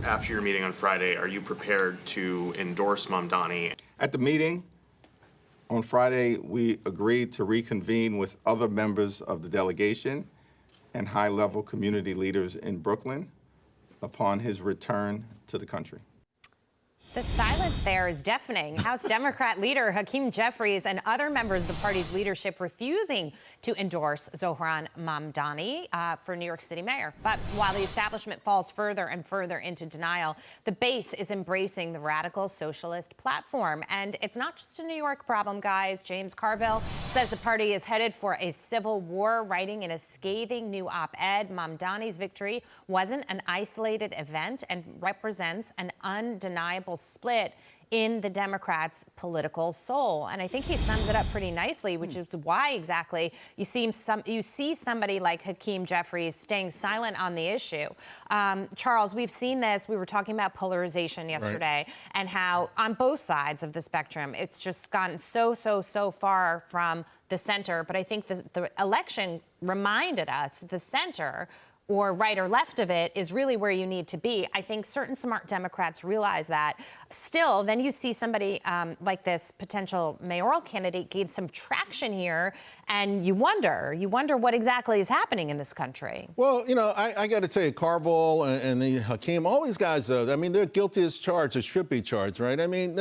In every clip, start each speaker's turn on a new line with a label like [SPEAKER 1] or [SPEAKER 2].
[SPEAKER 1] after your meeting on Friday, are you prepared to endorse Mamdani?
[SPEAKER 2] At the meeting on Friday, we agreed to reconvene with other members of the delegation and high-level community leaders in Brooklyn upon his return to the country.
[SPEAKER 3] The silence there is deafening. House Democrat leader Hakeem Jeffries and other members of the party's leadership refusing to endorse Zohran Mamdani for New York City mayor. But while the establishment falls further and further into denial, the base is embracing the radical socialist platform. And it's not just a New York problem, guys. James Carville says the party is headed for a civil war, writing in a scathing new op-ed. Mamdani's victory wasn't an isolated event and represents an undeniable split in the Democrats' political soul. And I think he sums it up pretty nicely, which is why exactly you see somebody like Hakeem Jeffries staying silent on the issue. Charles, we've seen this. We were talking about polarization yesterday, right, and how on both sides of the spectrum, it's just gotten so far from the center. But I think the election reminded us that the center, or right or left of it, is really where you need to be. I think certain smart Democrats realize that. Still, then you see somebody like this potential mayoral candidate gain some traction here, and you wonder what exactly is happening in this country.
[SPEAKER 4] Well, you know, I got to tell you, Carville and the Hakeem, all these guys, though, I mean, they're guilty as charged, or should be charged, right? I mean,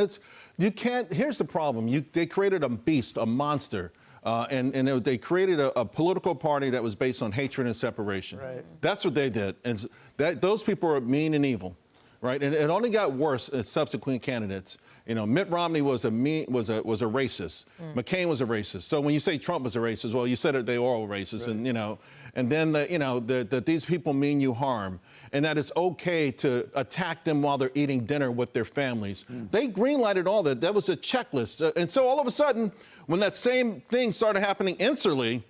[SPEAKER 4] you can't, here's the problem. they created a beast, a monster. They created a political party that was based on hatred and separation. Right. That's what they did. And those people are mean and evil, right? And it only got worse as subsequent candidates. You know, Mitt Romney was a racist. McCain was a racist. So when you say Trump was a racist, well, you said that they were all racist, right. And you know, and then that these people mean you harm, and that it's okay to attack them while they're eating dinner with their families. They greenlighted all that. That was a checklist. And so all of a sudden, when that same thing started happening insularly,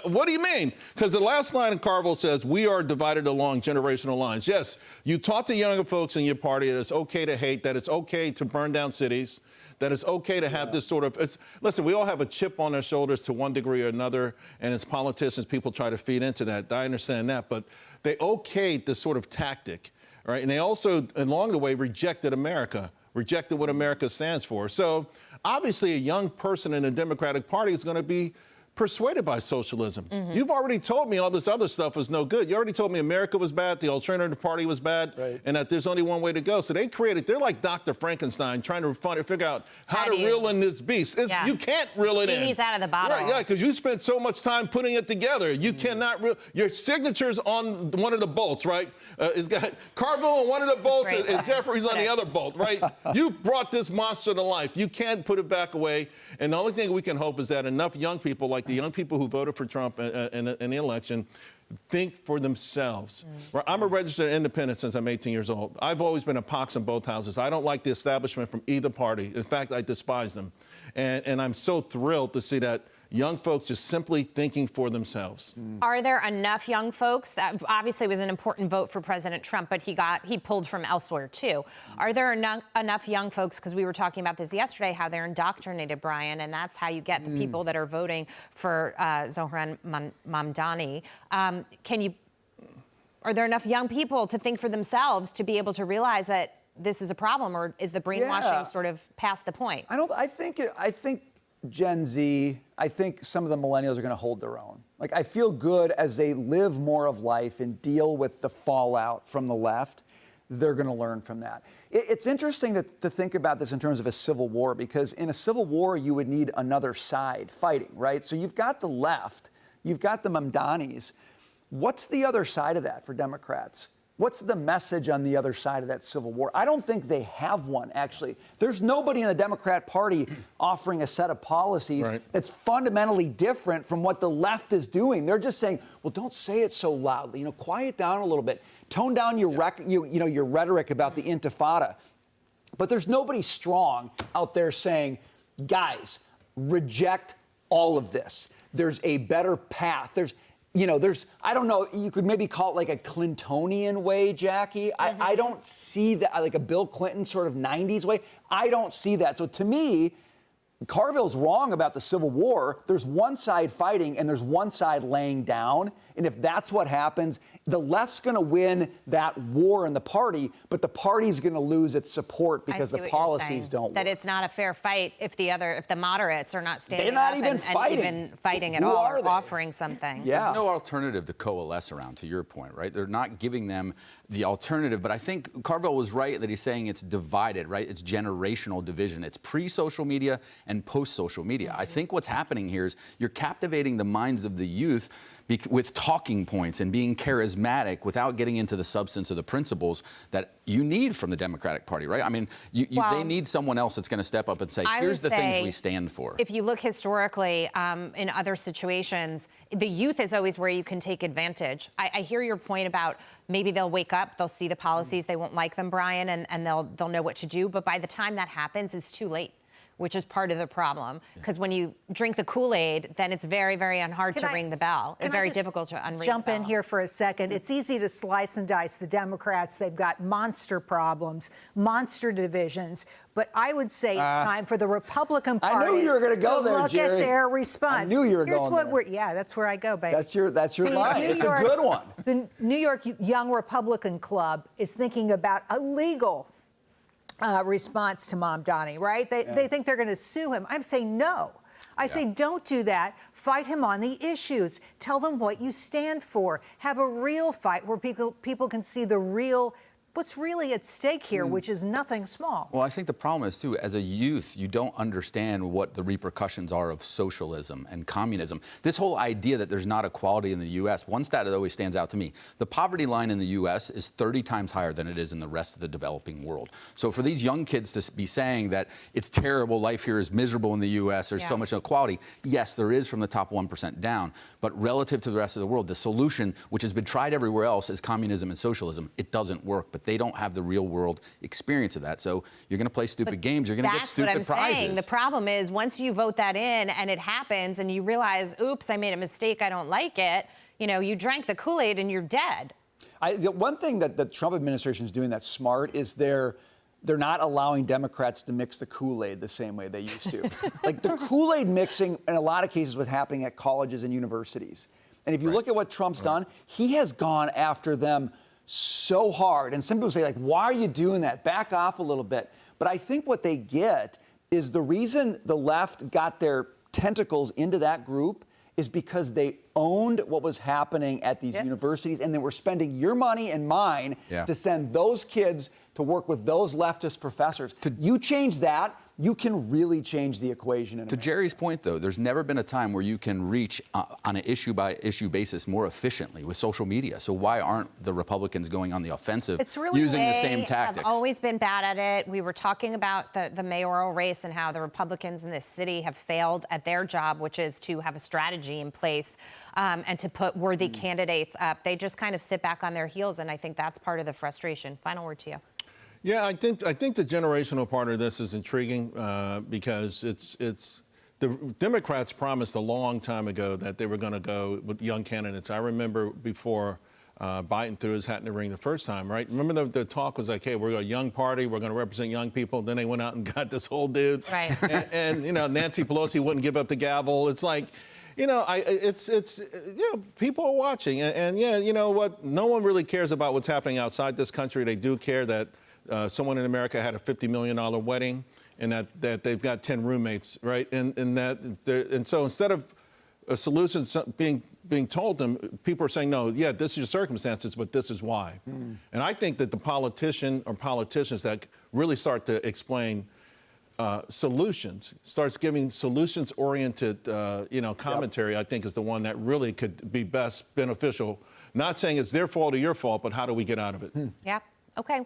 [SPEAKER 4] what do you mean? Because the last line in Carville says, we are divided along generational lines. Yes, you taught the younger folks in your party that it's okay to hate, that it's okay to burn down cities, that it's okay to have this sort of, listen, we all have a chip on our shoulders to one degree or another, and as politicians, people try to feed into that. I understand that, but they okayed this sort of tactic, right? And they also, along the way, rejected America, rejected what America stands for. So obviously, a young person in the Democratic Party is going to be persuaded by socialism. You've already told me all this other stuff was no good. You already told me America was bad, the alternative party was bad, right, and that there's only one way to go. So they're like Dr. Frankenstein trying to figure out how to reel in this beast. You can't reel it in.
[SPEAKER 3] Genie's out of the bottle.
[SPEAKER 4] Right, yeah, because you spent so much time putting it together. You cannot your signature's on one of the bolts, right? It's got Carville on one of the bolts and Jeffries on the other bolt, right? You brought this monster to life. You can't put it back away. And the only thing we can hope is that enough young people, like the young people who voted for Trump in the election, think for themselves. I'm a registered independent since I'm 18 years old. I've always been a pox in both houses. I don't like the establishment from either party. In fact, I despise them. And I'm so thrilled to see that young folks just simply thinking for themselves.
[SPEAKER 3] Are there enough young folks? That obviously was an important vote for President Trump, but he pulled from elsewhere too. Are there enough young folks, because we were talking about this yesterday, how they're indoctrinated, Brian, and that's how you get the people that are voting for Zohran Mamdani. Are there enough young people to think for themselves to be able to realize that this is a problem, or is the brainwashing sort of past the point?
[SPEAKER 5] I think Gen Z, I think some of the millennials are going to hold their own. Like, I feel good as they live more of life and deal with the fallout from the left. They're going to learn from that. It's interesting to think about this in terms of a civil war, because in a civil war, you would need another side fighting, right? So you've got the left, you've got the Mamdanis. What's the other side of that for Democrats? What's the message on the other side of that civil war? I don't think they have one, actually. There's nobody in the Democrat Party offering a set of policies that's fundamentally different from what the left is doing. They're just saying, well, don't say it so loudly. You know, quiet down a little bit. Tone down your rhetoric about the intifada. But there's nobody strong out there saying, guys, reject all of this. There's a better path. I don't know, you could maybe call it like a Clintonian way, Jackie. I don't see that, like a Bill Clinton sort of 90s way. I don't see that. So to me, Carville's wrong about the Civil War. There's one side fighting and there's one side laying down. And if that's what happens, the left's going to win that war in the party, but the party's going to lose its support because the policies don't work.
[SPEAKER 3] That it's not a fair fight if the moderates are not standing
[SPEAKER 5] They're not
[SPEAKER 3] up
[SPEAKER 5] even
[SPEAKER 3] and
[SPEAKER 5] fighting.
[SPEAKER 3] even fighting at
[SPEAKER 5] Who
[SPEAKER 3] all,
[SPEAKER 5] are
[SPEAKER 3] or
[SPEAKER 5] they?
[SPEAKER 3] offering something.
[SPEAKER 5] Yeah.
[SPEAKER 6] There's no alternative to coalesce around, to your point, right? They're not giving them the alternative. But I think Carville was right that he's saying it's divided, right? It's generational division. It's pre-social media and post-social media. I think what's happening here is you're captivating the minds of the youth with talking points and being charismatic without getting into the substance of the principles that you need from the Democratic Party, right? I mean, they need someone else that's going to step up and say, here's the things we stand for.
[SPEAKER 3] If you look historically in other situations, the youth is always where you can take advantage. I hear your point about maybe they'll wake up, they'll see the policies, they won't like them, Brian, and they'll know what to do. But by the time that happens, it's too late, which is part of the problem. Because when you drink the Kool-Aid, then it's very, very hard to ring the bell. It's very difficult to unring the bell.
[SPEAKER 7] Jump in here for a second. It's easy to slice and dice the Democrats. They've got monster problems, monster divisions. But I would say it's time for the Republican Party
[SPEAKER 5] I knew you were going to go there,
[SPEAKER 7] look
[SPEAKER 5] Jerry.
[SPEAKER 7] at their response.
[SPEAKER 5] I knew you were
[SPEAKER 7] Here's
[SPEAKER 5] going
[SPEAKER 7] what
[SPEAKER 5] there.
[SPEAKER 7] we're, yeah, that's where I go, baby.
[SPEAKER 5] That's your line. It's a good one.
[SPEAKER 7] The New York Young Republican Club is thinking about a legal response to Mamdani, right? They think they're going to sue him. I'm saying no. I say don't do that. Fight him on the issues. Tell them what you stand for. Have a real fight where people can see what's really at stake here, which is nothing small.
[SPEAKER 6] Well, I think the problem is, too, as a youth, you don't understand what the repercussions are of socialism and communism. This whole idea that there's not equality in the U.S., one stat that always stands out to me, the poverty line in the U.S. is 30 times higher than it is in the rest of the developing world. So for these young kids to be saying that it's terrible, life here is miserable in the U.S., there's so much inequality, yes, there is from the top 1% down, but relative to the rest of the world, the solution, which has been tried everywhere else, is communism and socialism. It doesn't work, but they don't have the real world experience of that. So you're going to play stupid games. You're going to get stupid prizes. That's what I'm saying.
[SPEAKER 3] The problem is once you vote that in and it happens and you realize, oops, I made a mistake, I don't like it, you drank the Kool-Aid and you're dead.
[SPEAKER 5] The one thing that the Trump administration is doing that's smart is they're not allowing Democrats to mix the Kool-Aid the same way they used to. Like the Kool-Aid mixing in a lot of cases was happening at colleges and universities. And if you look at what Trump's done, he has gone after them so hard. And some people say, like, why are you doing that? Back off a little bit. But I think what they get is the reason the left got their tentacles into that group is because they owned what was happening at these universities, and they were spending your money and mine to send those kids to work with those leftist professors. You change that, you can really change the equation.
[SPEAKER 6] To Jerry's point, though, there's never been a time where you can reach on an issue-by-issue basis more efficiently with social media. So why aren't the Republicans going on the offensive using the same tactics?
[SPEAKER 3] Have always been bad at it. We were talking about the mayoral race and how the Republicans in this city have failed at their job, which is to have a strategy in place and to put worthy candidates up. They just kind of sit back on their heels, and I think that's part of the frustration. Final word to you.
[SPEAKER 4] Yeah, I think the generational part of this is intriguing because it's the Democrats promised a long time ago that they were going to go with young candidates. I remember before Biden threw his hat in the ring the first time, right? Remember the talk was like, hey, we're a young party, we're going to represent young people. Then they went out and got this old dude.
[SPEAKER 3] Right.
[SPEAKER 4] And Nancy Pelosi wouldn't give up the gavel. It's like, people are watching. And you know what? No one really cares about what's happening outside this country. They do care that someone in America had a $50 million wedding and that they've got 10 roommates, right? And so instead of solutions being told them, people are saying, no, yeah, this is your circumstances, but this is why. And I think that the politicians that really start to explain solutions, starts giving solutions-oriented, commentary, I think is the one that really could be best beneficial. Not saying it's their fault or your fault, but how do we get out of it?
[SPEAKER 3] Yep. Okay.